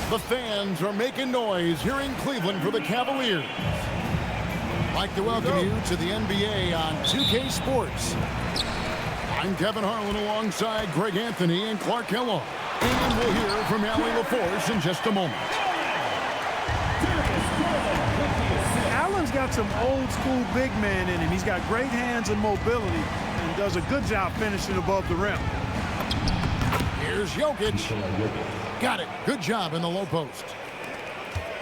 The fans are making noise here in Cleveland for the Cavaliers. I'd like to welcome you to the NBA on 2K Sports. I'm Kevin Harlan alongside Greg Anthony and Clark Kellogg. And we'll hear from Allie LaForce in just a moment. Allen's got some old school big man in him. He's got great hands and mobility and does a good job finishing above the rim. Here's Jokic. Got it. Good job in the low post.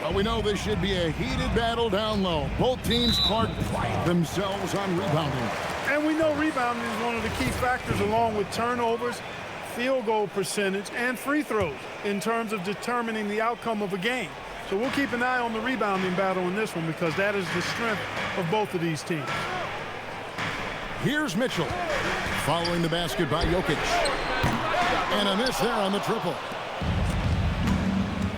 Well, we know this should be a heated battle down low. Both teams, Clark, pride themselves on rebounding. And we know rebounding is one of the key factors along with turnovers, field goal percentage, and free throws in terms of determining the outcome of a game. So we'll keep an eye on the rebounding battle in this one because that is the strength of both of these teams. Here's Mitchell. Following the basket by Jokic. And a miss there on the triple.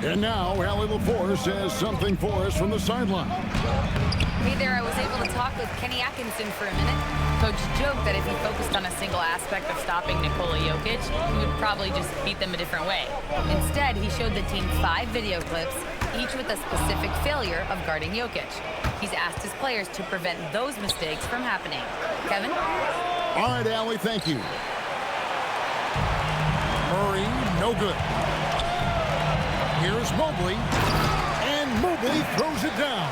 And now Allie LaForce says something for us from the sideline. Hey there, I was able to talk with Kenny Atkinson for a minute. Coach joked that if he focused on a single aspect of stopping Nikola Jokic, he would probably just beat them a different way. Instead, he showed the team 5 video clips, each with a specific failure of guarding Jokic. He's asked his players to prevent those mistakes from happening. Kevin? All right, Allie, thank you. Murray, no good. Here's Mobley, and Mobley throws it down.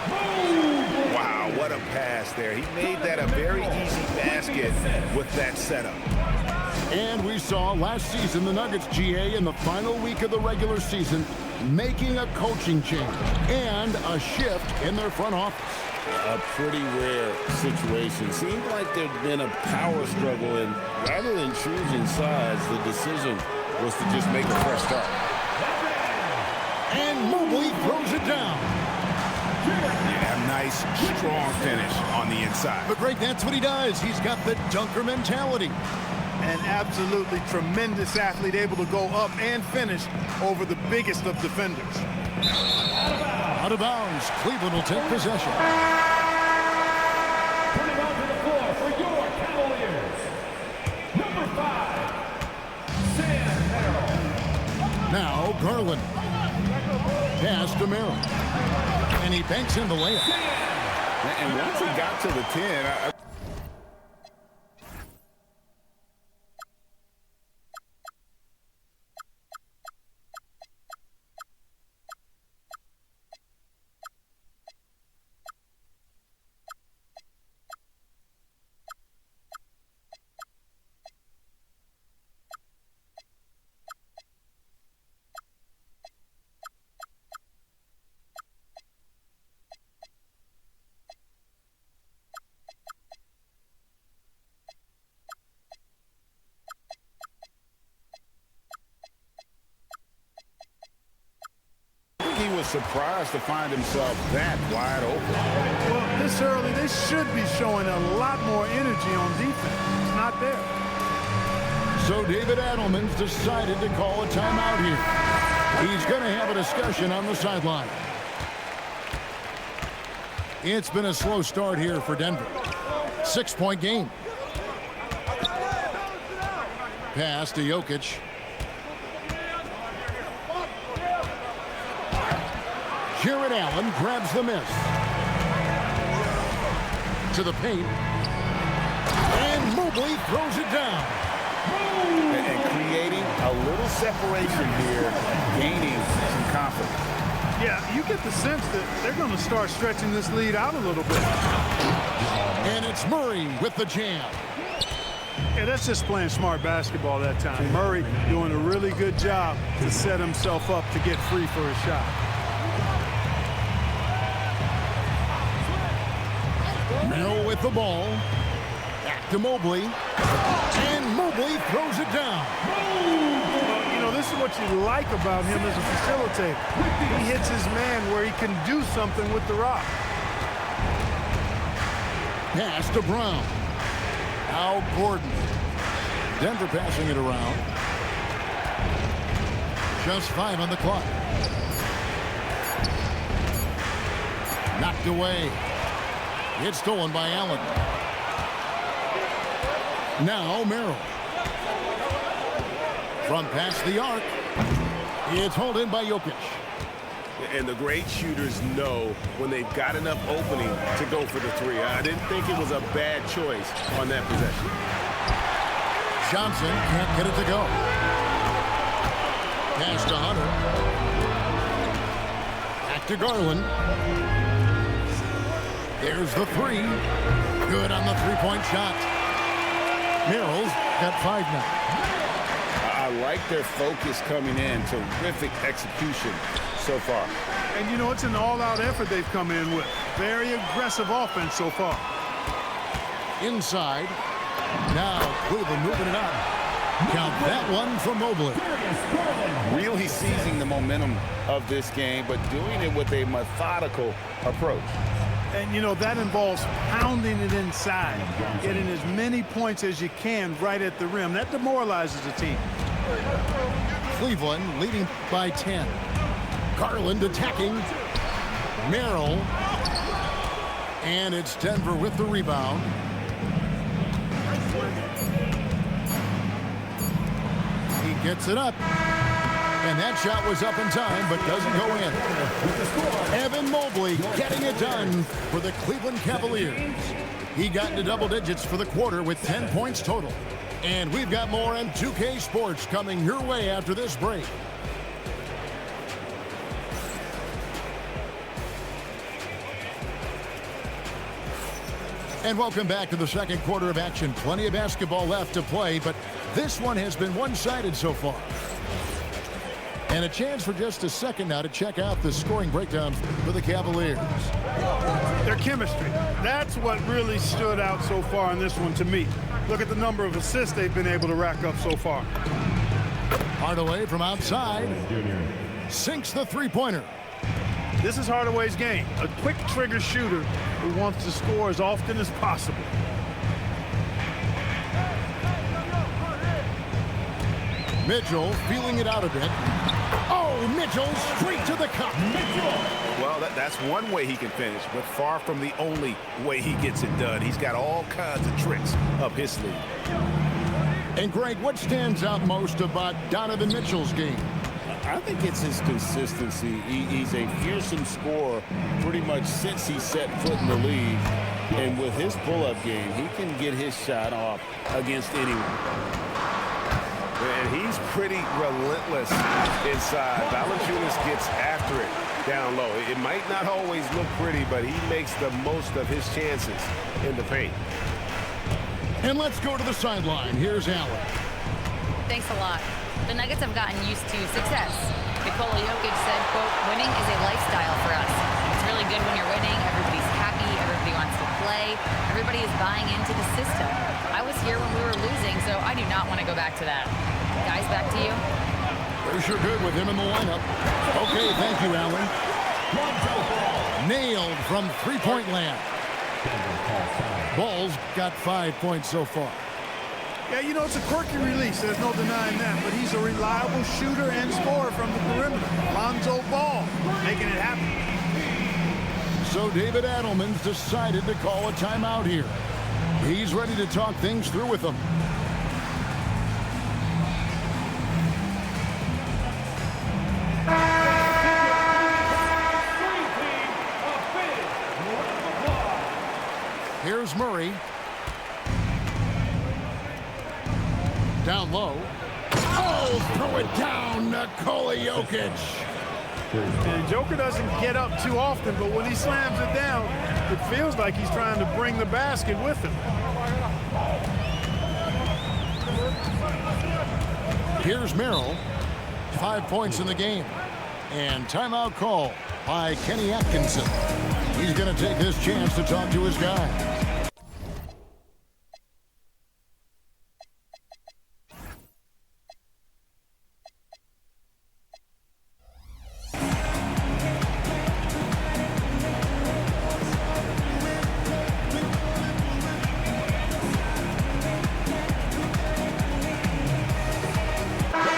Wow, what a pass there. He made that a very easy basket with that setup. And we saw last season the Nuggets, GA, in the final week of the regular season, making a coaching change and a shift in their front office. A pretty rare situation. Seemed like there'd been a power struggle, and rather than choosing sides, the decision was to just make a fresh start. And Mobley throws it down. Yeah, a nice, strong finish on the inside. But Greg, that's what he does. He's got the dunker mentality. An absolutely tremendous athlete, able to go up and finish over the biggest of defenders. Out of bounds. Cleveland will take possession. Turning onto the floor for your Cavaliers, number 5, Babymamahero. Now Garland. Pass to Merrill. And he banks in the layup. And once he got to the 10, he was surprised to find himself that wide open. Well, this early, they should be showing a lot more energy on defense. It's not there. So David Adelman's decided to call a timeout here. He's going to have a discussion on the sideline. It's been a slow start here for Denver. 6-point game. Pass to Jokic. Jared Allen grabs the miss. To the paint. And Mobley throws it down. And creating a little separation here, gaining some confidence. Yeah, you get the sense that they're going to start stretching this lead out a little bit. And it's Murray with the jam. Yeah, that's just playing smart basketball that time. Murray doing a really good job to set himself up to get free for a shot. Merrill with the ball. Back to Mobley. And Mobley throws it down. Well, you know, this is what you like about him as a facilitator. He hits his man where he can do something with the rock. Pass to Brown. Now Gordon. Denver passing it around. Just 5 on the clock. Knocked away. It's stolen by Allen. Now Merrill. From past the arc. It's hauled in by Jokic. And the great shooters know when they've got enough opening to go for the three. I didn't think it was a bad choice on that possession. Johnson can't get it to go. Pass to Hunter. Back to Garland. There's the three. Good on the three-point shot. Merrill's got 5 now. I like their focus coming in. Terrific execution so far. And, you know, it's an all-out effort they've come in with. Very aggressive offense so far. Inside. Now Cleveland moving it up. Count that one for Mobley. Really seizing the momentum of this game, but doing it with a methodical approach. And, you know, that involves pounding it inside, getting as many points as you can right at the rim. That demoralizes the team. Cleveland leading by 10. Garland attacking. Merrill. And it's Denver with the rebound. He gets it up. And that shot was up in time, but doesn't go in. Evan Mobley getting it done for the Cleveland Cavaliers. He got into double digits for the quarter with 10 points total. And we've got more on 2K Sports coming your way after this break. And welcome back to the second quarter of action. Plenty of basketball left to play, but this one has been one-sided so far. And a chance for just a second now to check out the scoring breakdown for the Cavaliers. Their chemistry. That's what really stood out so far in this one to me. Look at the number of assists they've been able to rack up so far. Hardaway from outside. Sinks the three-pointer. This is Hardaway's game. A quick trigger shooter who wants to score as often as possible. Mitchell feeling it out a bit. Oh, Mitchell straight to the cup. Well, that's one way he can finish, but far from the only way he gets it done. He's got all kinds of tricks up his sleeve. And Greg, what stands out most about Donovan Mitchell's game? I think it's his consistency. He's a fearsome scorer pretty much since he set foot in the league. And with his pull-up game, he can get his shot off against anyone. And he's pretty relentless inside. Valanciunas gets after it down low. It might not always look pretty, but he makes the most of his chances in the paint. And let's go to the sideline. Here's Allen. Thanks a lot. The Nuggets have gotten used to success. Nikola Jokic said, quote, winning is a lifestyle for us. It's really good when you're winning. Everybody's happy. Everybody wants to play. Everybody is buying into the system. I was here when we were losing, so I do not want to go back to that. Guys, back to you. They're sure good with him in the lineup. Okay, thank you, Allen. Nailed from three-point land. Ball's got 5 points so far. Yeah, you know, it's a quirky release. There's no denying that. But he's a reliable shooter and scorer from the perimeter. Lonzo Ball making it happen. So David Adelman's decided to call a timeout here. He's ready to talk things through with them. Here's Murray. Down low. Oh, throw it down, Nikola Jokic. And Joker doesn't get up too often, but when he slams it down, it feels like he's trying to bring the basket with him. Here's Merrill. 5 points in the game. And timeout call by Kenny Atkinson. He's going to take this chance to talk to his guys.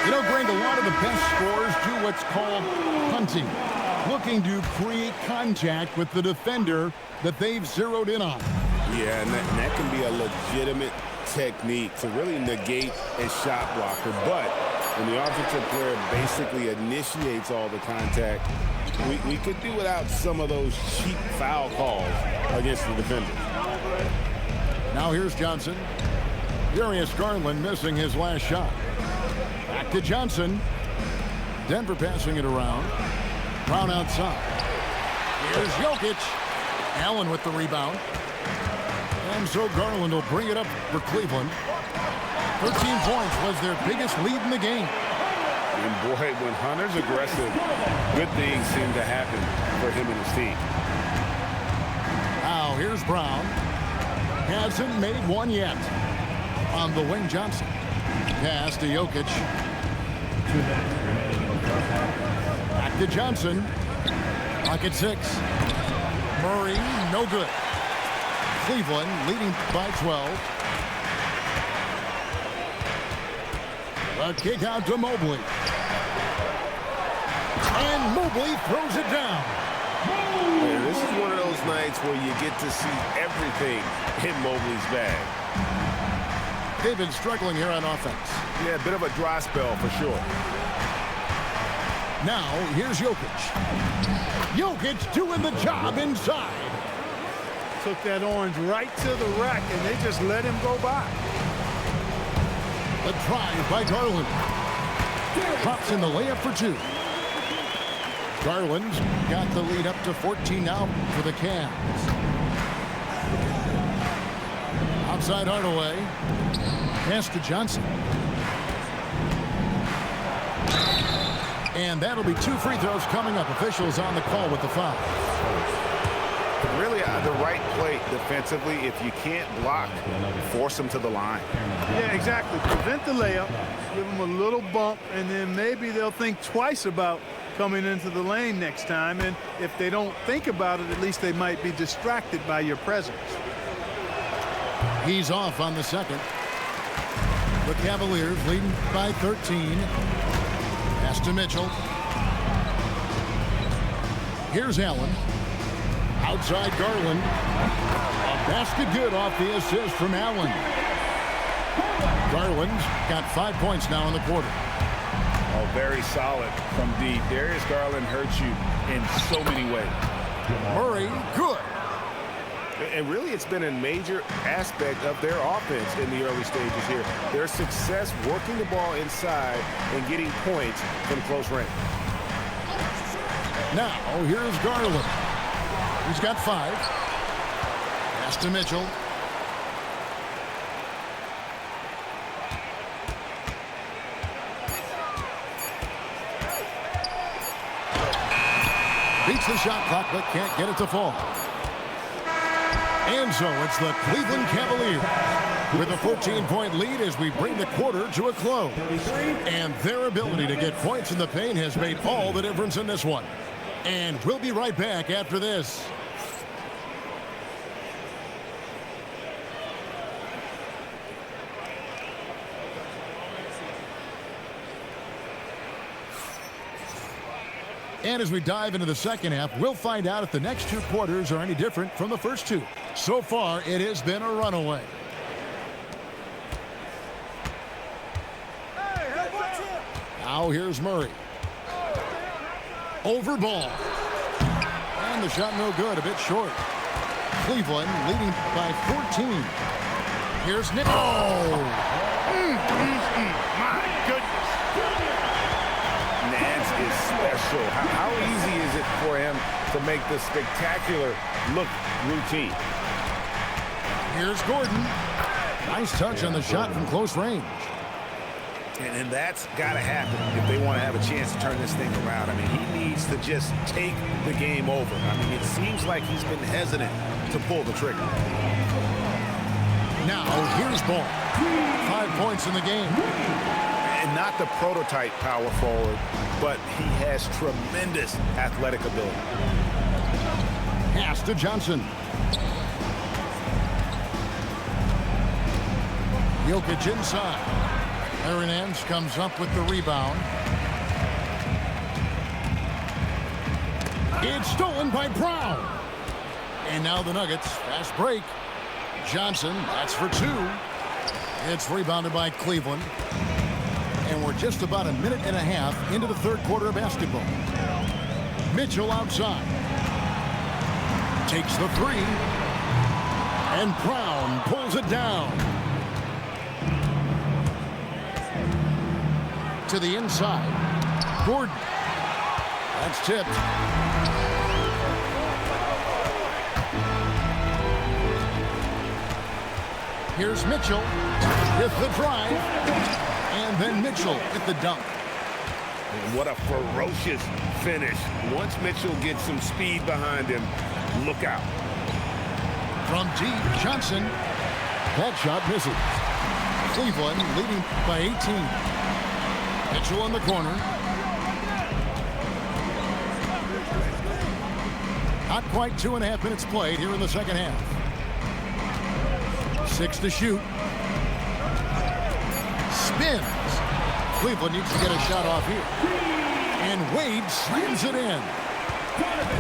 You know, Greg, a lot of the best scorers do what's called hunting, looking to create contact with the defender that they've zeroed in on. Yeah, and that can be a legitimate technique to really negate a shot blocker. But when the offensive player basically initiates all the contact, We could do without some of those cheap foul calls against the defenders. Now here's Johnson. Darius Garland missing his last shot. Back to Johnson. Denver passing it around. Brown outside. Here's Jokic. Allen with the rebound. And so Garland will bring it up for Cleveland. 13 points was their biggest lead in the game. And boy, when Hunter's aggressive, good things seem to happen for him and his team. Now here's Brown. Hasn't made one yet. On the wing, Johnson. Pass to Jokic. Back to Johnson. Clock at 6. Murray, no good. Cleveland leading by 12. A kick out to Mobley. And Mobley throws it down. Yeah, this is one of those nights where you get to see everything in Mobley's bag. They've been struggling here on offense. Yeah, a bit of a dry spell for sure. Now, here's Jokic. Jokic doing the job inside. Took that orange right to the rack, and they just let him go by. A drive by Garland. Drops in the layup for 2. Garland's got the lead up to 14 now for the Cavs. Outside Hardaway. Pass to Johnson. And that'll be 2 free throws coming up. Officials on the call with the foul. Really the right play defensively. If you can't block, force them to the line. Yeah, exactly. Prevent the layup, give them a little bump, and then maybe they'll think twice about coming into the lane next time. And if they don't think about it, at least they might be distracted by your presence. He's off on the second. The Cavaliers leading by 13. Pass to Mitchell. Here's Allen. Outside Garland. A basket good off the assist from Allen. Garland's got 5 points now in the quarter. Oh, very solid from deep. Darius Garland hurts you in so many ways. Murray, good. And really, it's been a major aspect of their offense in the early stages here. Their success working the ball inside and getting points from close range. Now, here's Garland. He's got 5. Pass to Mitchell. Beats the shot clock, but can't get it to fall. And so it's the Cleveland Cavaliers with a 14-point lead as we bring the quarter to a close. And their ability to get points in the paint has made all the difference in this one. And we'll be right back after this. And as we dive into the second half, we'll find out if the next 2 quarters are any different from the first 2. So far, it has been a runaway. Now here's Murray. Over ball. And the shot no good, a bit short. Cleveland leading by 14. Here's Nick. Oh! My goodness. Nance is special. How easy is it for him to make the spectacular look routine? Here's Gordon. Nice touch on the shot from close range. And that's got to happen if they want to have a chance to turn this thing around. I mean, he needs to just take the game over. I mean, it seems like he's been hesitant to pull the trigger. Now, here's Ball. 5 points in the game. And not the prototype power forward, but he has tremendous athletic ability. Pass to Johnson. Jokic inside. Aaron Nance comes up with the rebound. It's stolen by Brown. And now the Nuggets. Fast break. Johnson, that's for 2. It's rebounded by Cleveland. And we're just about a minute and a half into the third quarter of basketball. Mitchell outside. Takes the three. And Brown pulls it down. To the inside. Gordon. That's tipped. Here's Mitchell with the drive. And then Mitchell with the dunk. And what a ferocious finish. Once Mitchell gets some speed behind him, look out. From deep, Johnson. That shot misses. Cleveland leading by 18. Mitchell in the corner. Not quite 2.5 minutes played here in the second half. 6 to shoot. Spins. Cleveland needs to get a shot off here. And Wade slams it in.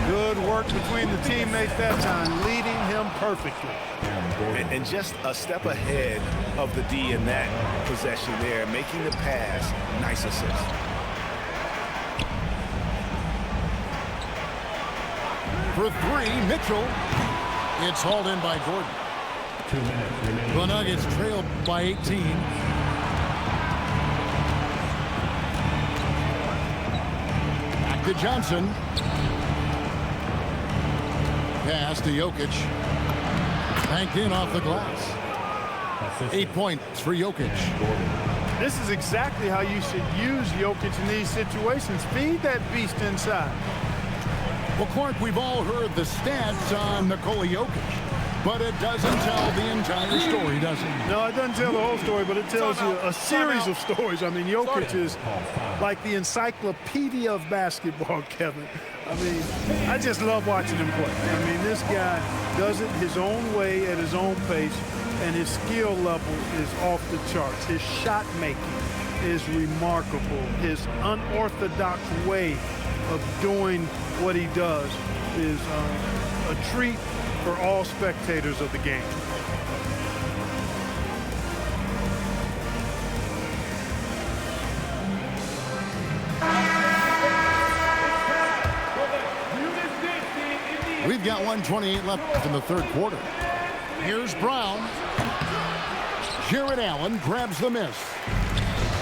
Good work between the teammates that time, leading him perfectly. And just a step ahead of the D in that possession there, making the pass. Nice assist. For three, Mitchell. It's hauled in by Gordon. 2 minutes remaining. The Nuggets trailed by 18. Back to Johnson. Pass to Jokic. Banked in off the glass. 8 points for Jokic. This is exactly how you should use Jokic in these situations. Feed that beast inside. Well, Clark, we've all heard the stats on Nikola Jokic, but it doesn't tell the entire story, does it? No, it doesn't tell the whole story, but it tells you a series of stories. I mean, Jokic is like the encyclopedia of basketball, Kevin. I mean, I just love watching him play. I mean, this guy does it his own way at his own pace, and his skill level is off the charts. His shot making is remarkable. His unorthodox way of doing what he does is a treat for all spectators of the game. We've got 1:28 left in the third quarter. Here's Brown. Jared Allen grabs the miss.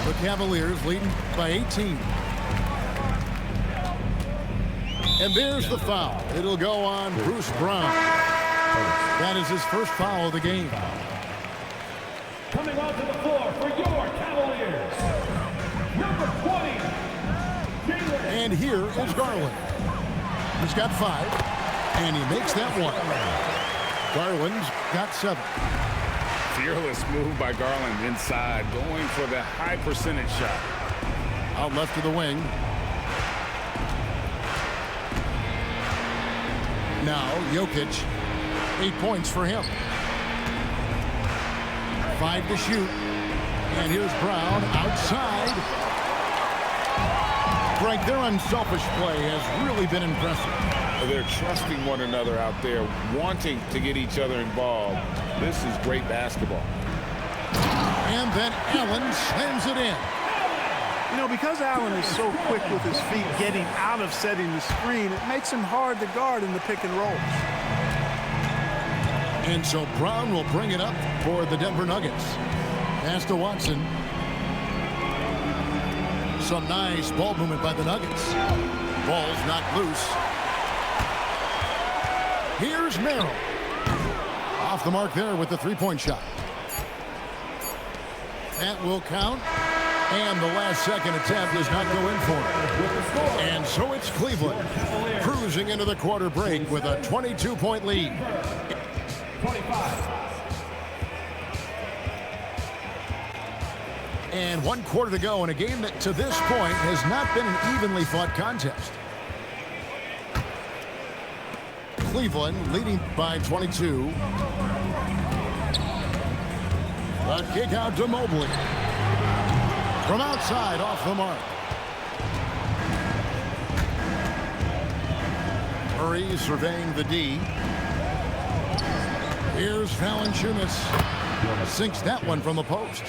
The Cavaliers leading by 18. And there's the foul. It'll go on Bruce Brown. That is his first foul of the game. Coming onto the floor for your Cavaliers, number 20, Jalen. And here is Garland. He's got 5, and he makes that one. Garland's got 7. Fearless move by Garland inside, going for the high percentage shot. Out left to the wing. Now Jokic, 8 points for him. 5 to shoot. And here's Brown outside. Frank, their unselfish play has really been impressive. They're trusting one another out there, wanting to get each other involved. This is great basketball. And then Allen slams it in. You know, because Allen is so quick with his feet getting out of setting the screen, it makes him hard to guard in the pick and rolls. And so Brown will bring it up for the Denver Nuggets. Pass to Watson. Some nice ball movement by the Nuggets. Ball's knocked loose. Here's Merrill. Off the mark there with the three-point shot. That will count. And the last second attempt does not go in for it. And so it's Cleveland cruising into the quarter break with a 22-point lead. 25. And 1 quarter to go in a game that to this point has not been an evenly fought contest. Cleveland leading by 22. A kick out to Mobley. From outside, off the mark. Murray surveying the D. Here's Valanciunas. Sinks that one from the post.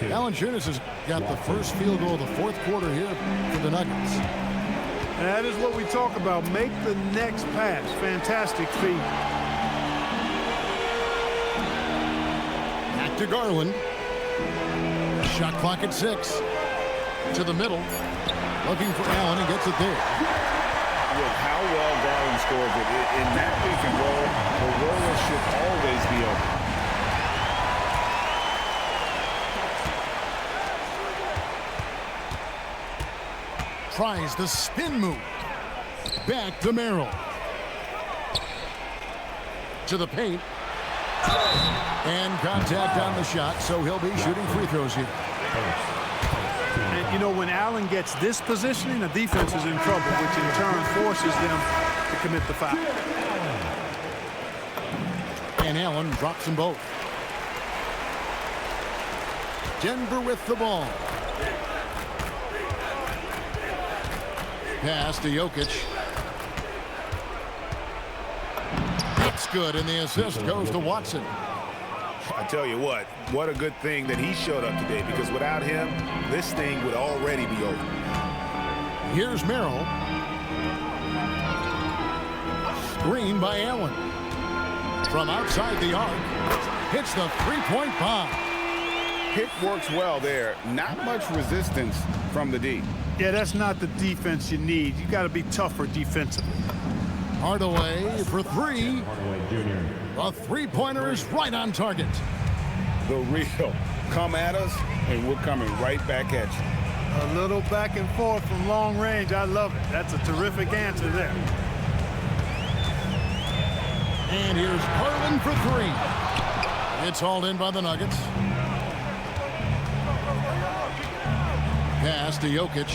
Valanciunas has got the first field goal of the fourth quarter here for the Nuggets. And that is what we talk about. Make the next pass. Fantastic feed. Back to Garland. Shot clock at 6. To the middle. Looking for Allen and gets it there. With how well Garland scores it, in that pick and roll, the roller should always be open. Tries the spin move. Back to Merrill. To the paint. And contact on the shot, so he'll be shooting free throws here. And, you know, when Allen gets this positioning, the defense is in trouble, which in turn forces them to commit the foul. And Allen drops them both. Denver with the ball. Pass to Jokic. It's good, and the assist goes to Watson. I tell you what a good thing that he showed up today, because without him, this thing would already be over. Here's Merrill. Screen by Allen. From outside the arc, hits the three-point bomb. Pick works well there. Not much resistance from the D. Yeah, that's not the defense you need. You got to be tougher defensively. Hardaway for 3. A three-pointer is right on target. The real. Come at us, and we're coming right back at you. A little back and forth from long range. I love it. That's a terrific answer there. And here's Garland for 3. It's hauled in by the Nuggets. Pass to Jokic.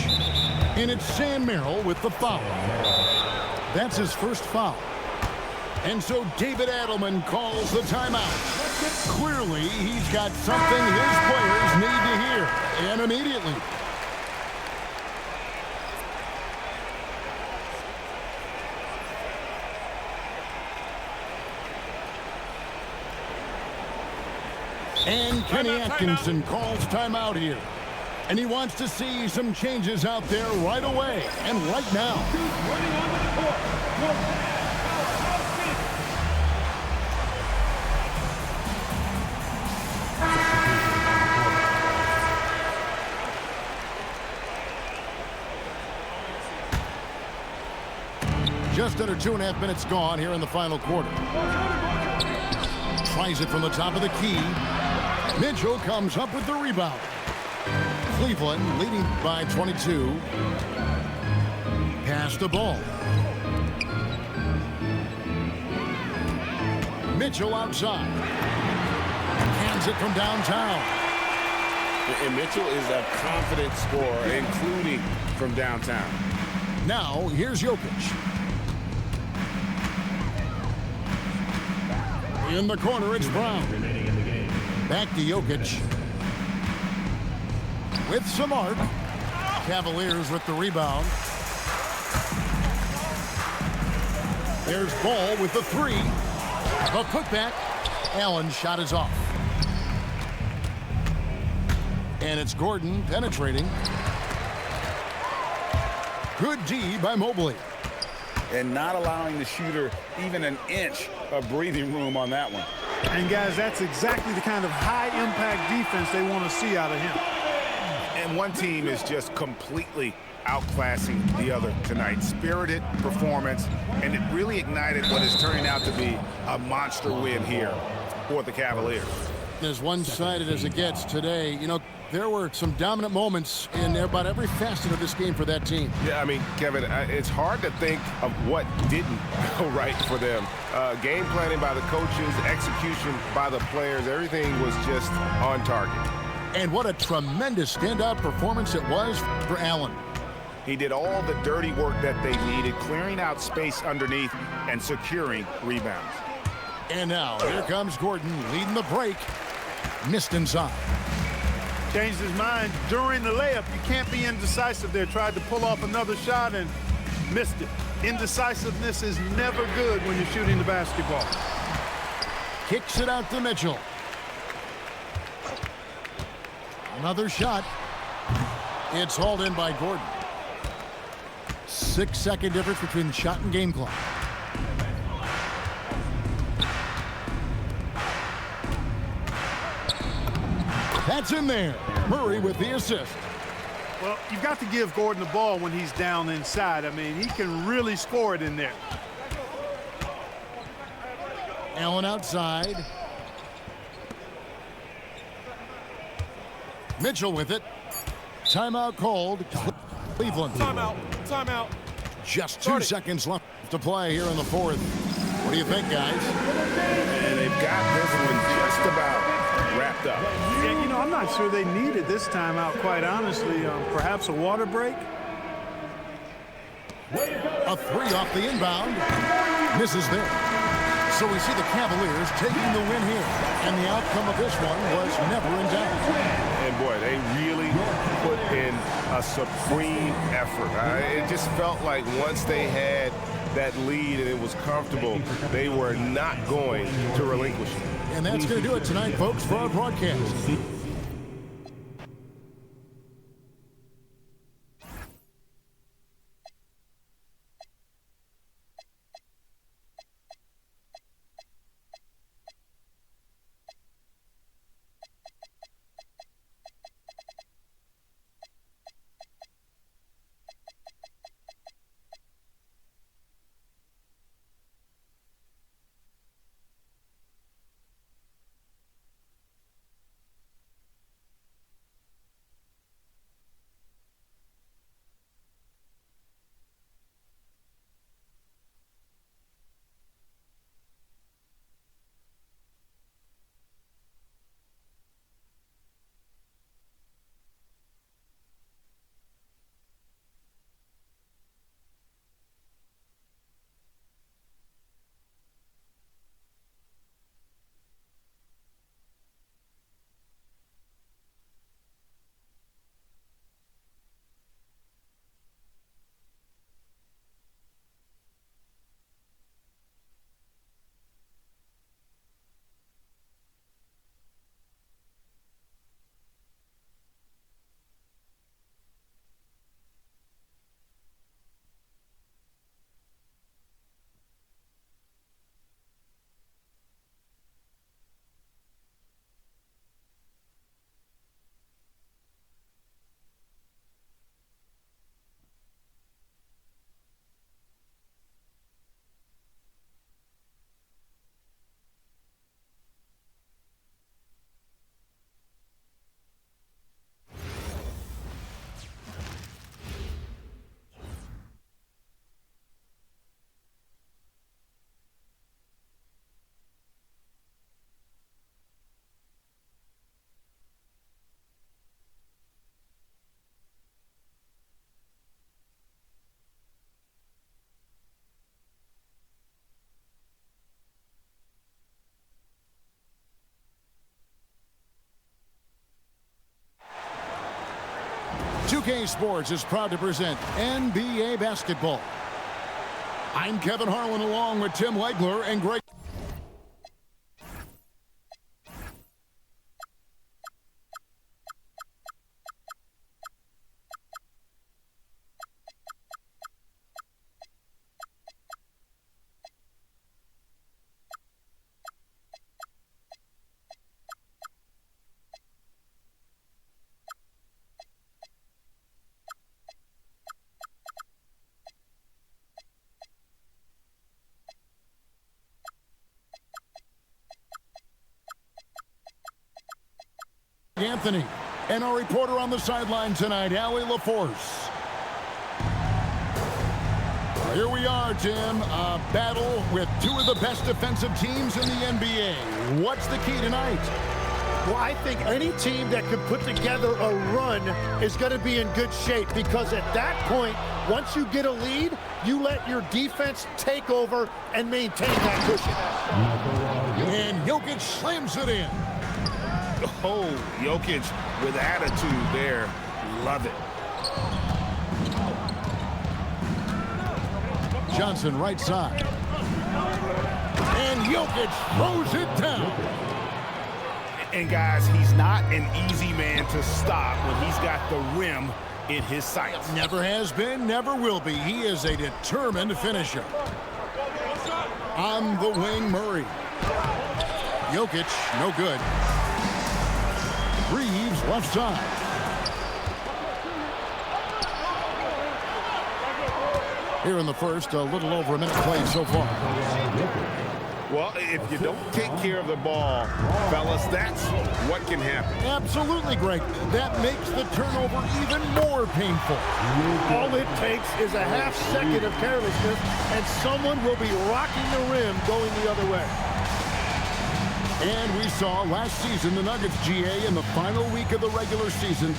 And it's Sam Merrill with the foul. That's his first foul. And so David Adelman calls the timeout. Clearly, he's got something his players need to hear, and immediately. And Kenny Atkinson calls timeout here. And he wants to see some changes out there right away and right now. Just under 2.5 minutes gone here in the final quarter. Tries it from the top of the key. Mitchell comes up with the rebound. Cleveland leading by 22. Pass the ball. Mitchell outside. Hands it from downtown. And Mitchell is a confident scorer, including from downtown. Now, here's Jokic. In the corner, it's Brown. Back to Jokic. With some arc. Cavaliers with the rebound. There's Ball with the 3. A putback. Allen's shot is off. And it's Gordon penetrating. Good D by Mobley. And not allowing the shooter even an inch of breathing room on that one. And, guys, that's exactly the kind of high-impact defense they want to see out of him. And one team is just completely outclassing the other tonight. Spirited performance, and it really ignited what is turning out to be a monster win here for the Cavaliers. As one-sided as it gets today, you know, there were some dominant moments in about every facet of this game for that team. Yeah, I mean, Kevin, it's hard to think of what didn't go right for them. Game planning by the coaches, execution by the players, everything was just on target. And what a tremendous standout performance it was for Allen. He did all the dirty work that they needed, clearing out space underneath and securing rebounds. And now, here comes Gordon leading the break. Missed inside. Changed his mind during the layup. You can't be indecisive there. Tried to pull off another shot and missed it. Indecisiveness is never good when you're shooting the basketball. Kicks it out to Mitchell. Another shot. It's hauled in by Gordon. 6-second difference between the shot and game clock. That's in there. Murray with the assist. Well, you've got to give Gordon the ball when he's down inside. I mean, he can really score it in there. Allen outside. Mitchell with it. Timeout called. Cleveland. Timeout. Just 2 seconds left to play here in the fourth. What do you think, guys? And they've got this one just about wrapped up. Yeah, you know, I'm not sure they needed this timeout, quite honestly. Perhaps a water break? A three off the inbound. Misses there. So we see the Cavaliers taking the win here. And the outcome of this one was never in doubt. And boy, they really put in a supreme effort. It just felt like once they had that lead and it was comfortable, they were not going to relinquish it. And that's going to do it tonight, folks, for our broadcast. Sports is proud to present NBA basketball. I'm Kevin Harlan along with Tim Legler and Greg. Anthony, and our reporter on the sideline tonight, Allie LaForce. Here we are, Tim. A battle with two of the best defensive teams in the NBA. What's the key tonight? Well, I think any team that can put together a run is going to be in good shape, because at that point, once you get a lead, you let your defense take over and maintain that cushion. And Jokic slams it in. Oh, Jokic with attitude there. Love it. Johnson right side. And Jokic throws it down. And guys, he's not an easy man to stop when he's got the rim in his sights. Never has been, never will be. He is a determined finisher. On the wing, Murray. Jokic, no good. Reeves, left side. Here in the first, a little over a minute played so far. Well, if you don't take care of the ball, fellas, that's what can happen. Absolutely, Greg. That makes the turnover even more painful. All it takes is a half second of carelessness, and someone will be rocking the rim going the other way. And we saw last season the Nuggets, GA, in the final week of the regular season,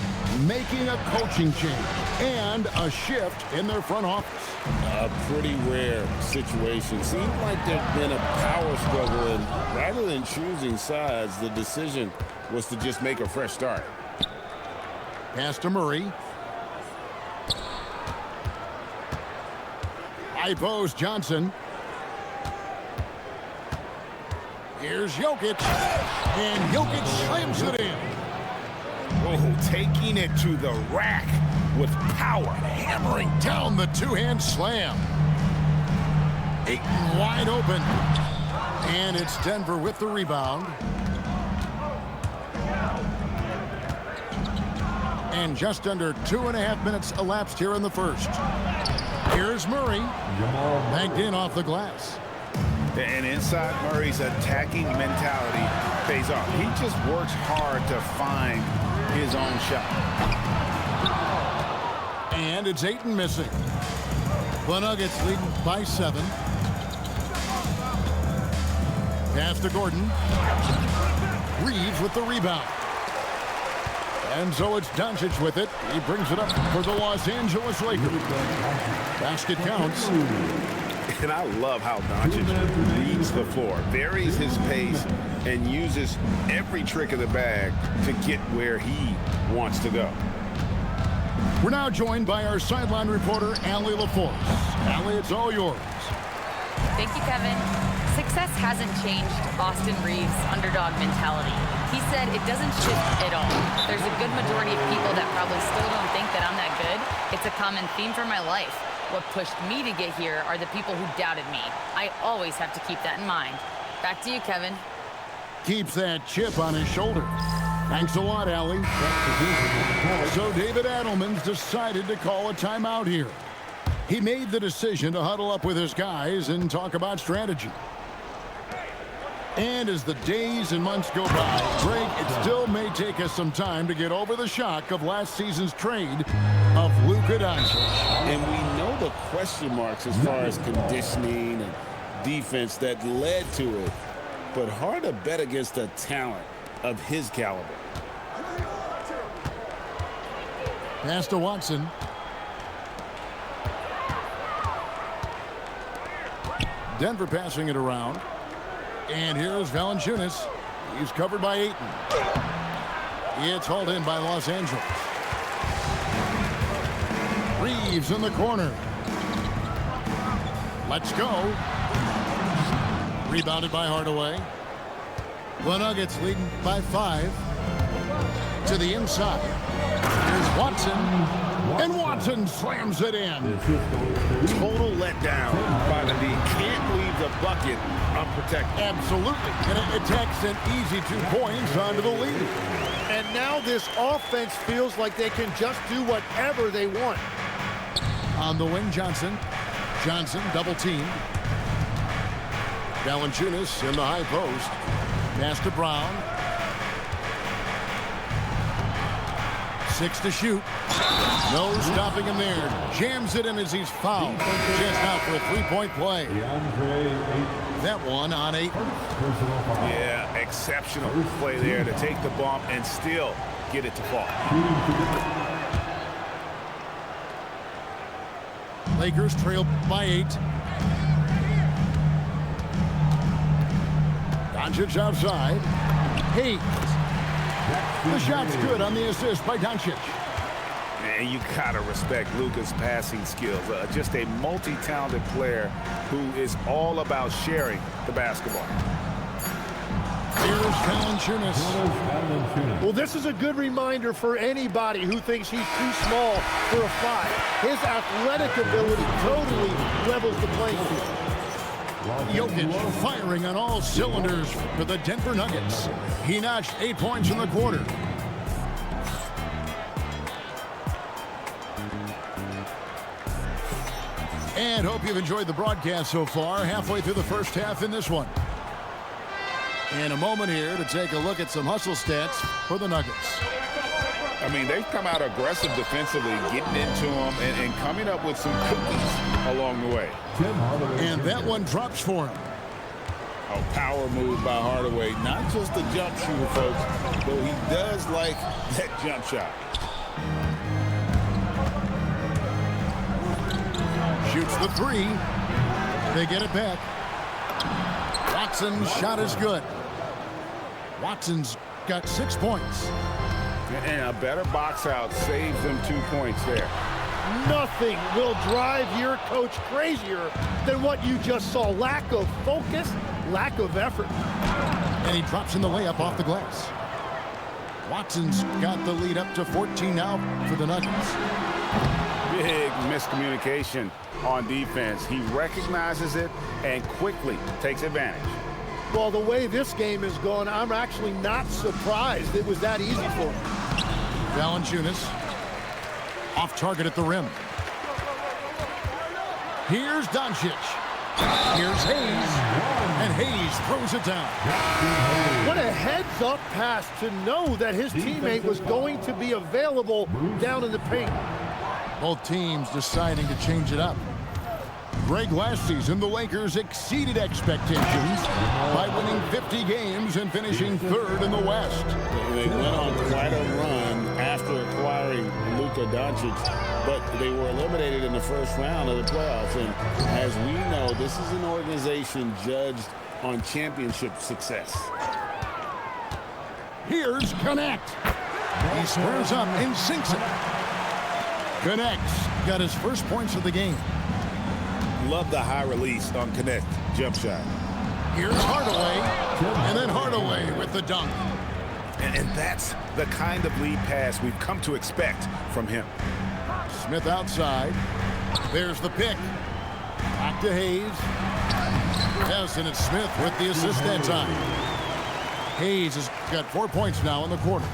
making a coaching change and a shift in their front office. A pretty rare situation. Seemed like there'd been a power struggle, and rather than choosing sides, the decision was to just make a fresh start. Pass to Murray. High post, Johnson. Here's Jokic, and Jokic slams it in. Oh, taking it to the rack with power. Hammering down the two-hand slam. Ayton wide open. And it's Denver with the rebound. And just under 2.5 minutes elapsed here in the first. Here's Murray. Banked in off the glass. And inside Murray's attacking mentality pays off. He just works hard to find his own shot. And it's Ayton missing. The Nuggets leading by 7. Pass to Gordon. Reeves with the rebound. And so it's Doncic with it. He brings it up for the Los Angeles Lakers. Basket counts. And I love how Doncic reads the floor, varies his pace, and uses every trick of the bag to get where he wants to go. We're now joined by our sideline reporter, Allie LaForce. Allie, it's all yours. Thank you, Kevin. Success hasn't changed Austin Reeves' underdog mentality. He said it doesn't shift at all. There's a good majority of people that probably still don't think that I'm that good. It's a common theme for my life. What pushed me to get here are the people who doubted me. I always have to keep that in mind. Back to you, Kevin. Keeps that chip on his shoulder. Thanks a lot, Allie. So David Adelman's decided to call a timeout here. He made the decision to huddle up with his guys and talk about strategy. And as the days and months go by, Greg, it still may take us some time to get over the shock of last season's trade of Luka Doncic. And we know the question marks as far as conditioning and defense that led to it. But hard to bet against a talent of his caliber. Pass to Watson. Denver passing it around. And here's Valanciunas. He's covered by Ayton. It's hauled in by Los Angeles. Reeves in the corner. Let's go. Rebounded by Hardaway. The Nuggets leading by 5. To the inside. Here's Watson. And Watson slams it in. Total letdown by the D. Can't leave the bucket unprotected. Absolutely. And it takes an easy 2 points onto the lead. And now this offense feels like they can just do whatever they want. On the wing, Johnson. Johnson double teamed. Valanciunas in the high post. Pass to Brown. 6 to shoot. No stopping him there. Jams it in as he's fouled. Just out for a 3-point play. That one on 8. Yeah, exceptional play there to take the bump and still get it to fall. Lakers trail by 8. Doncic outside. Hayes. The shot's good on the assist by Doncic. And you gotta respect Luka's passing skills. Just a multi-talented player who is all about sharing the basketball. Here's Valanciunas. Well, this is a good reminder for anybody who thinks he's too small for a 5. His athletic ability totally levels the playing field. Jokic firing on all cylinders for the Denver Nuggets. He notched 8 points in the quarter. And hope you've enjoyed the broadcast so far. Halfway through the first half in this one. In a moment here to take a look at some hustle stats for the Nuggets. I mean, they've come out aggressive defensively, getting into them and coming up with some cookies along the way. And that one drops for him. A power move by Hardaway. Not just a jump shooter, folks, though he does like that jump shot. Shoots the 3. They get it back. Watson's shot is good. Watson's got 6 points. And a better box out saves them 2 points there. Nothing will drive your coach crazier than what you just saw. Lack of focus, lack of effort. And he drops in the layup off the glass. Watson's got the lead up to 14 now for the Nuggets. Big miscommunication on defense. He recognizes it and quickly takes advantage. Well, the way this game is going, I'm actually not surprised it was that easy for him. Valanciunas off target at the rim. Here's Doncic. Here's Hayes. And Hayes throws it down. What a heads-up pass to know that his teammate was going to be available down in the paint. Both teams deciding to change it up. Greg, last season, the Lakers exceeded expectations by winning 50 games and finishing 3rd in the West. They went on quite a run after acquiring Luka Doncic, but they were eliminated in the first round of the playoffs. And as we know, this is an organization judged on championship success. Here's Connect. He squares up and sinks it. Connect's got his first points of the game. Love the high release on Connect jump shot. Here's Hardaway, and then Hardaway with the dunk. And that's the kind of lead pass we've come to expect from him. Smith outside. There's the pick. Back to Hayes. Towson and Smith with the assist that time. Hayes has got 4 points now in the quarter.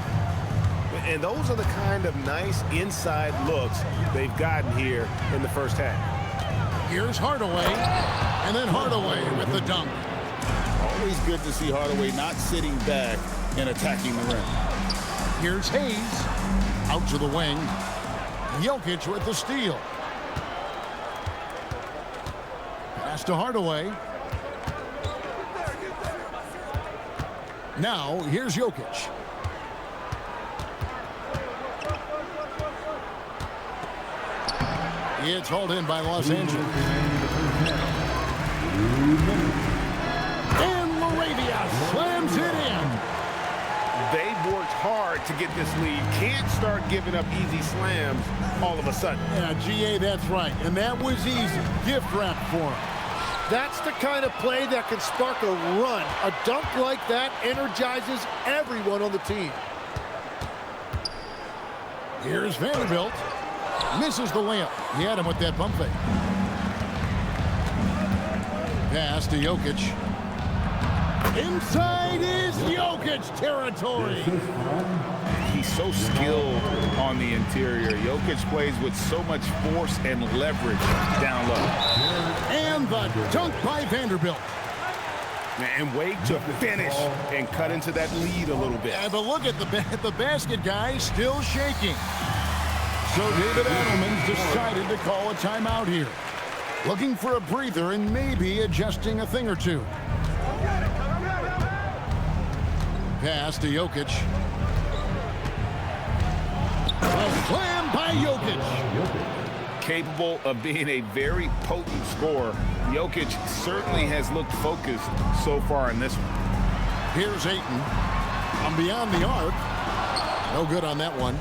And those are the kind of nice inside looks they've gotten here in the first half. Here's Hardaway, and then Hardaway with the dunk. Always good to see Hardaway not sitting back and attacking the rim. Here's Hayes, out to the wing. Jokic with the steal. Pass to Hardaway. Now, here's Jokic. It's hauled in by Los Angeles. And Laravia slams it in. They've worked hard to get this lead. Can't start giving up easy slams all of a sudden. Yeah, GA, that's right. And that was easy. Gift wrap for him. That's the kind of play that can spark a run. A dunk like that energizes everyone on the team. Here's Vanderbilt. Misses the layup. He had him with that bump fake. Pass to Jokic. Inside is Jokic territory. He's so skilled on the interior. Jokic plays with so much force and leverage down low. And the dunk by Vanderbilt. And wait to finish and cut into that lead a little bit. Yeah, but look at the basket guy still shaking. So David Adelman's decided to call a timeout here. Looking for a breather and maybe adjusting a thing or two. Pass to Jokic. A slam by Jokic. Capable of being a very potent scorer, Jokic certainly has looked focused so far in this one. Here's Ayton. From beyond the arc. No good on that one.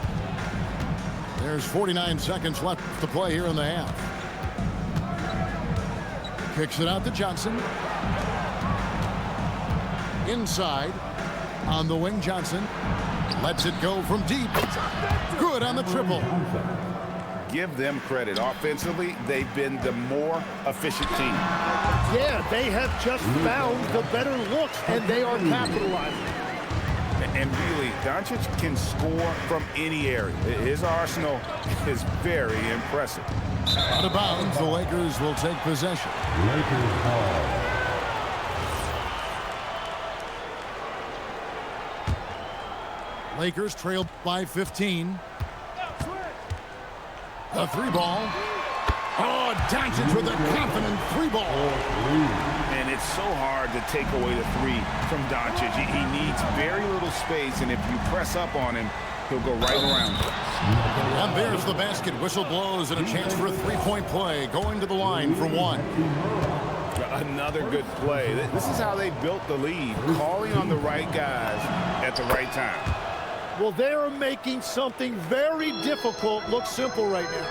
There's 49 seconds left to play here in the half. Kicks it out to Johnson. Inside. On the wing, Johnson lets it go from deep. Good on the triple. Give them credit. Offensively, they've been the more efficient team. Yeah, they have just found the better looks, and they are capitalizing. And really, Doncic can score from any area. His arsenal is very impressive. Out of bounds, the Lakers will take possession. Lakers ball. Lakers trail by 15. The three ball. Oh, Doncic with a confident three ball. And it's so hard to take away the three from Doncic. He needs very little space, and if you press up on him, he'll go right around. And there's the basket. Whistle blows and a chance for a three-point play. Going to the line for one. Another good play. This is how they built the lead, calling on the right guys at the right time. Well, they are making something very difficult look simple right now.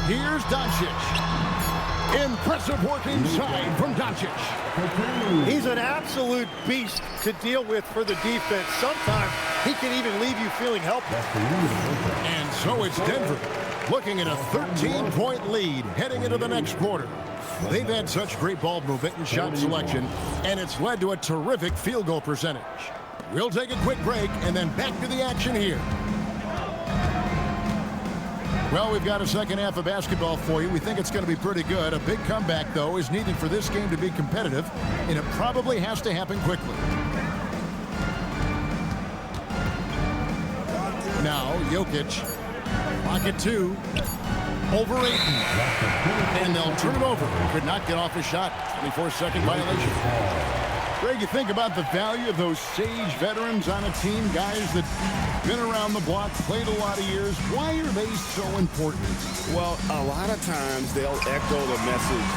Here's Doncic. Impressive work inside from Doncic. He's an absolute beast to deal with for the defense. Sometimes he can even leave you feeling helpless. And so it's Denver looking at a 13-point lead heading into the next quarter. They've had such great ball movement and shot selection, and it's led to a terrific field goal percentage. We'll take a quick break and then back to the action here. Well, we've got a second half of basketball for you. We think it's going to be pretty good. A big comeback, though, is needed for this game to be competitive, and it probably has to happen quickly. Now, Jokic, pocket two, over Ayton, and they'll turn it over. Could not get off his shot. 24-second violation. Greg, you think about the value of those sage veterans on a team, guys that been around the block, played a lot of years. Why are they so important? Well, a lot of times they'll echo the message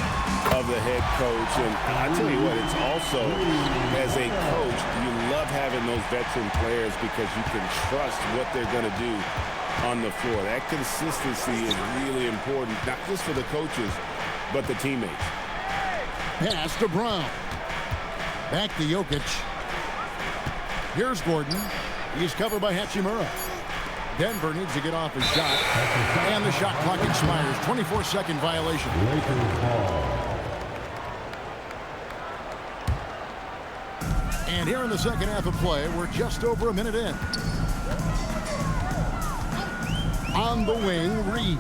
of the head coach. And I tell you what, it's also, as a coach, you love having those veteran players because you can trust what they're going to do on the floor. That consistency is really important, not just for the coaches, but the teammates. Pass to Brown. Back to Jokic. Here's Gordon. He's covered by Hachimura. Denver needs to get off his shot. And the shot clock expires. 24-second violation. And here in the second half of play, we're just over a minute in. On the wing, Reed.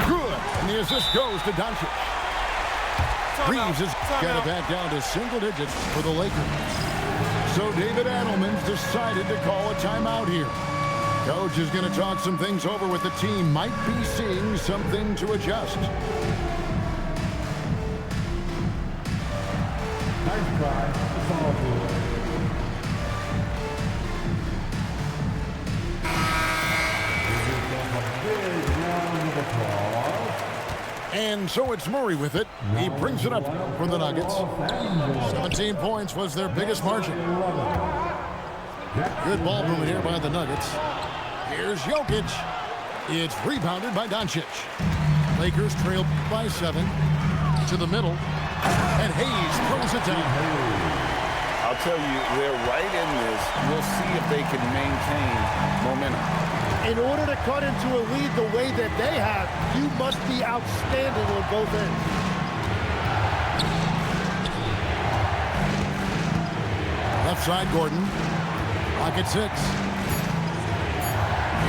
Good. And the assist goes to Doncic. Reeves has got it back down to single digits for the Lakers. So David Adelman's decided to call a timeout here. Coach is going to talk some things over with the team. Might be seeing something to adjust. Nice try. It's all good. Big round of applause. And so it's Murray with it. He brings it up for the Nuggets. 17 points was their biggest margin. Good ball movement here by the Nuggets. Here's Jokic. It's rebounded by Doncic. Lakers trail by 7 to the middle. And Hayes throws it down. I'll tell you, they're right in this. We'll see if they can maintain momentum. In order to cut into a lead the way that they have, you must be outstanding on both ends. Left side, Gordon. Pocket 6.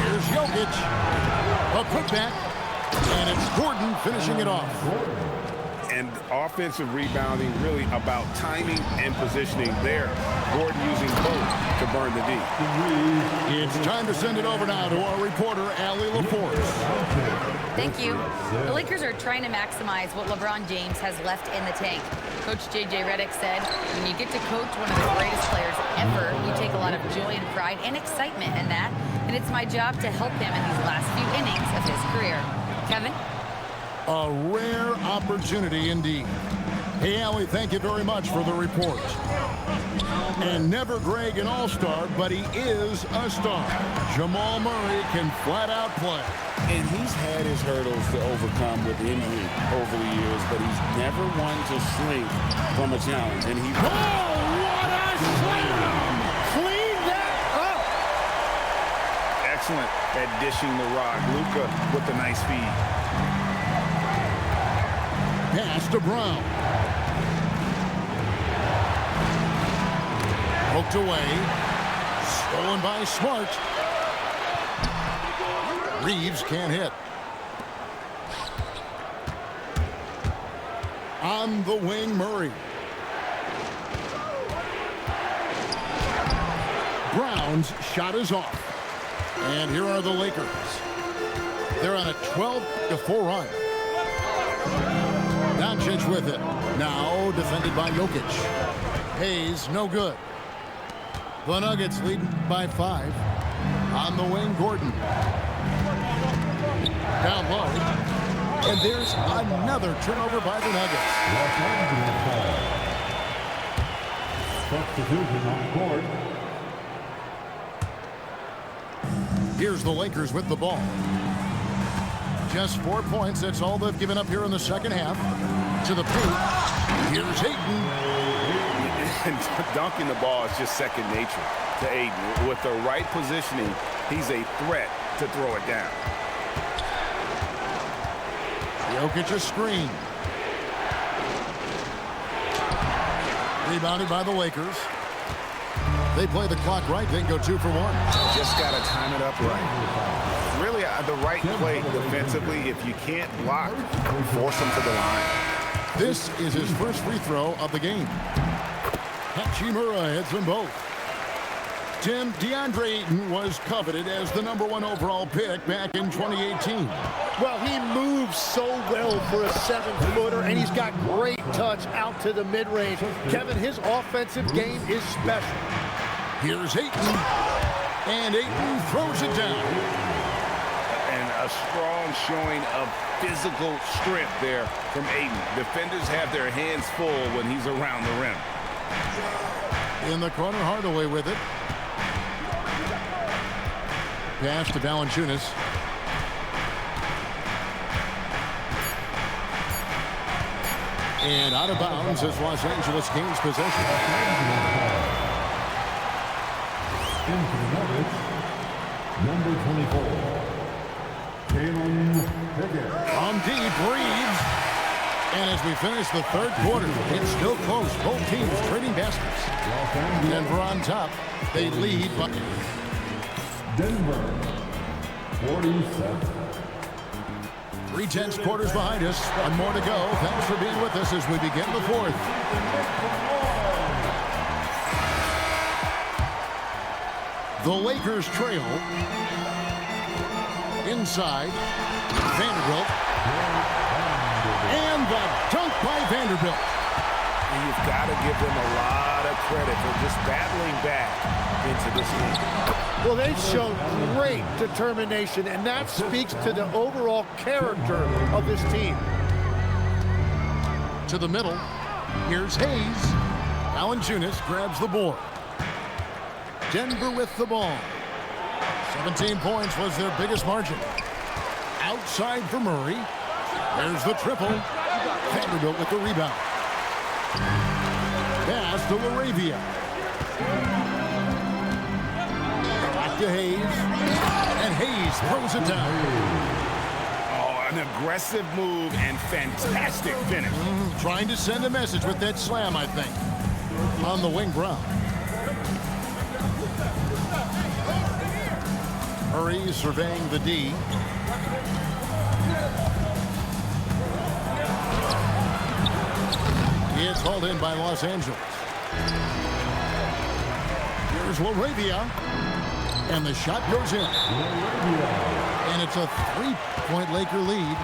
Here's Jokic. A putback. And it's Gordon finishing it off. And offensive rebounding really about timing and positioning there. Gordon using both to burn the D. It's time to send it over now to our reporter, Allie LaForce. Thank you. The Lakers are trying to maximize what LeBron James has left in the tank. Coach J.J. Redick said, when you get to coach one of the greatest players ever, you take a lot of joy and pride and excitement in that. And it's my job to help him in these last few innings of his career. Kevin? A rare opportunity indeed. Hey, Allie, thank you very much for the report. And never Greg an all-star, but he is a star. Jamal Murray can flat out play. And he's had his hurdles to overcome with injury over the years, but he's never one to shrink from a challenge. And he... Oh, what slam. Clean that up. Excellent at dishing the rock. Luka with the nice feed. Pass to Brown. Poked away. Stolen by Smart. Reeves can't hit. On the wing, Murray. Brown's shot is off. And here are the Lakers. They're on a 12-4 run. Doncic with it. Now defended by Jokic. Hayes, no good. The Nuggets leading by 5. On the wing, Gordon. Down low. And there's another turnover by the Nuggets. Substitution on court. Here's the Lakers with the ball. Just 4 points. That's all they've given up here in the second half. To the paint. Here's Ayton. And dunking the ball is just second nature to Ayton. With the right positioning, he's a threat to throw it down. Jokic a screen. Rebounded by the Lakers. They play the clock right, then go 2 for 1. Just got to time it up right. Really, the right play defensively. If you can't block, force him to the line. This is his first free throw of the game. Hachimura hits them both. Tim, DeAndre Ayton was coveted as the #1 overall pick back in 2018. Well, he moves so well for a 7-footer, and he's got great touch out to the mid-range. Kevin, his offensive game is special. Here's Ayton, and Ayton throws it down. And a strong showing of physical strength there from Ayton. Defenders have their hands full when he's around the rim. In the corner, Hardaway with it. Pass to Valanciunas. And out of bounds as Los Angeles gains possession. Into the Nuggets, number 24, Jalen Pickett. On deep, Reeves. And as we finish the third quarter, it's still close. Both teams trading baskets. Denver on top. They lead. Denver, 47. 3/10 quarters behind us. One more to go. Thanks for being with us as we begin the fourth. The Lakers trail. Inside. Vanderbilt. And the dunk by Vanderbilt. And you've got to give them a lot of credit for just battling back into this game. Well, they've shown great determination, and that speaks to the overall character of this team. To the middle. Here's Hayes. Valanciunas grabs the board. Denver with the ball. 17 points was their biggest margin. Outside for Murray. There's the triple. Vanderbilt with the rebound. Pass to LaRavia. Back to Hayes. And Hayes throws it down. Oh, an aggressive move and fantastic finish. Trying to send a message with that slam, I think. On the wing, Brown. Murray surveying the D. It's hauled in by Los Angeles. Here's LaRavia. And the shot goes in. And it's a 3-point Laker lead.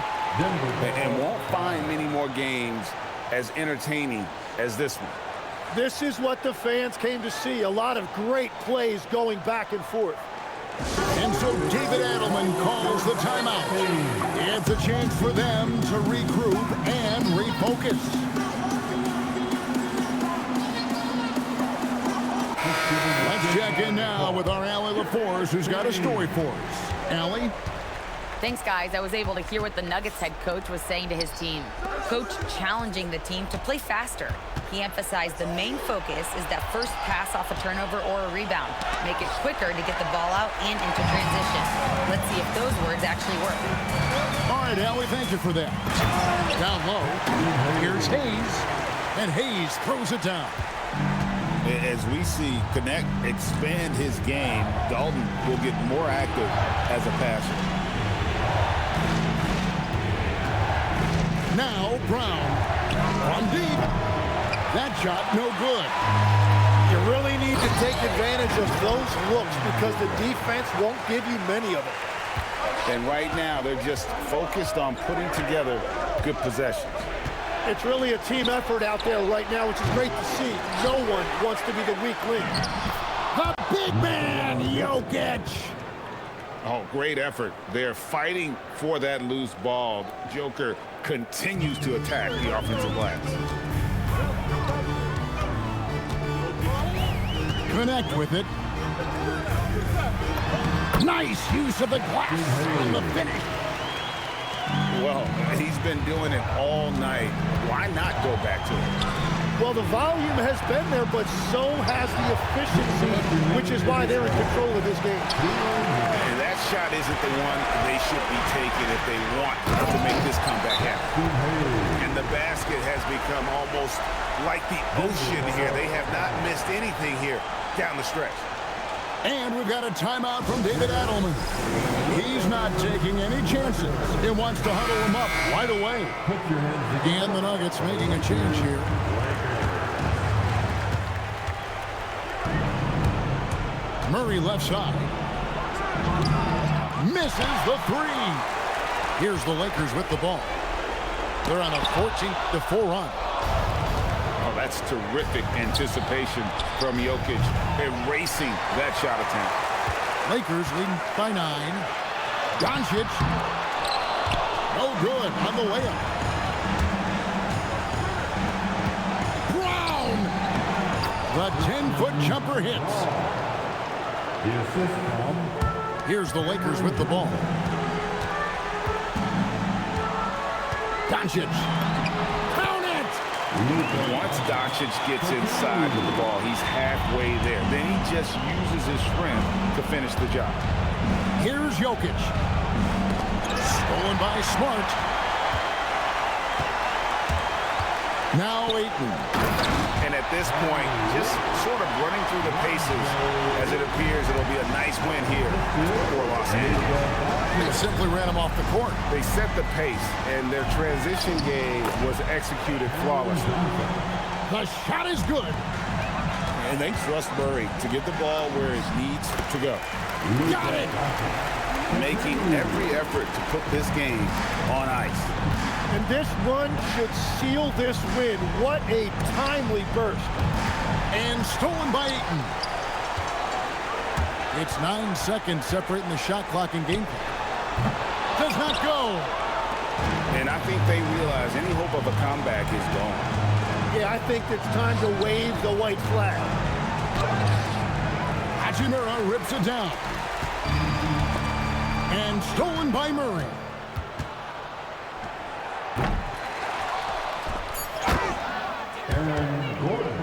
And won't find many more games as entertaining as this one. This is what the fans came to see. A lot of great plays going back and forth. And so David Adelman calls the timeout. It's a chance for them to regroup and refocus. Let's check in now with our Allie LaForce, who's got a story for us. Allie? Thanks, guys. I was able to hear what the Nuggets head coach was saying to his team. Coach challenging the team to play faster. he emphasized the main focus is that first pass off a turnover or a rebound. Make it quicker to get the ball out and into transition. Let's see if those words actually work. All right, Allie, thank you for that. Down low, here's Hayes, and Hayes throws it down. As we see Connect expand his game, Dalton will get more active as a passer. Now Brown from deep. That shot no good. You really need to take advantage of those looks because the defense won't give you many of them. And right now, they're just focused on putting together good possessions. It's really a team effort out there right now, which is great to see. No one wants to be the weak link. The big man, Jokic. Oh, great effort. They're fighting for that loose ball. Joker continues to attack the offensive glass. Connect with it. Nice use of the glass on the finish. Well, he's been doing it all night. Why not go back to it? Well, the volume has been there, but so has the efficiency, which is why they're in control of this game. And that shot isn't the one they should be taking if they want to make this comeback happen. And the basket has become almost like the ocean here. They have not missed anything here down the stretch. And we've got a timeout from David Adelman. He's not taking any chances. He wants to huddle him up right away. And the Nuggets making a change here. Murray left side. Misses the three. Here's the Lakers with the ball. They're on a 14-4 run. Oh, that's terrific anticipation from Jokic, erasing that shot attempt. Lakers leading by 9. Doncic. No good on the layup. Brown. The 10-foot jumper hits. Here's the Lakers with the ball. Doncic. Count it! Once Doncic gets inside with the ball, he's halfway there. Then he just uses his strength to finish the job. Here's Jokic. Stolen by Smart. Now Ayton. And at this point, just sort of running through the paces as it appears it'll be a nice win here for Los Angeles. They simply ran him off the court. They set the pace, and their transition game was executed flawlessly. The shot is good. And they trust Murray to get the ball where it needs to go. Got it. Making every effort to put this game on ice. And this run should seal this win. What a timely burst. And stolen by Ayton. It's 9 seconds separating the shot clock and game clock. Does not go. And I think they realize any hope of a comeback is gone. Yeah, I think it's time to wave the white flag. Hachimura rips it down. And stolen by Murray. Aaron Gordon.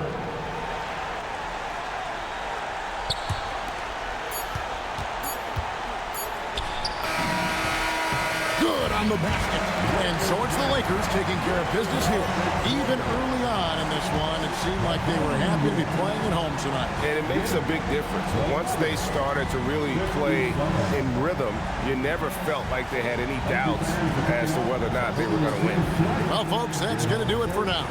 Good on the basket. And so it's the Lakers taking care of business here. Even early on in this one, it seemed like they were happy to be playing at home tonight. And it makes a big difference. Once they started to really play in rhythm, you never felt like they had any doubts as to whether or not they were going to win. Well, folks, that's going to do it for now.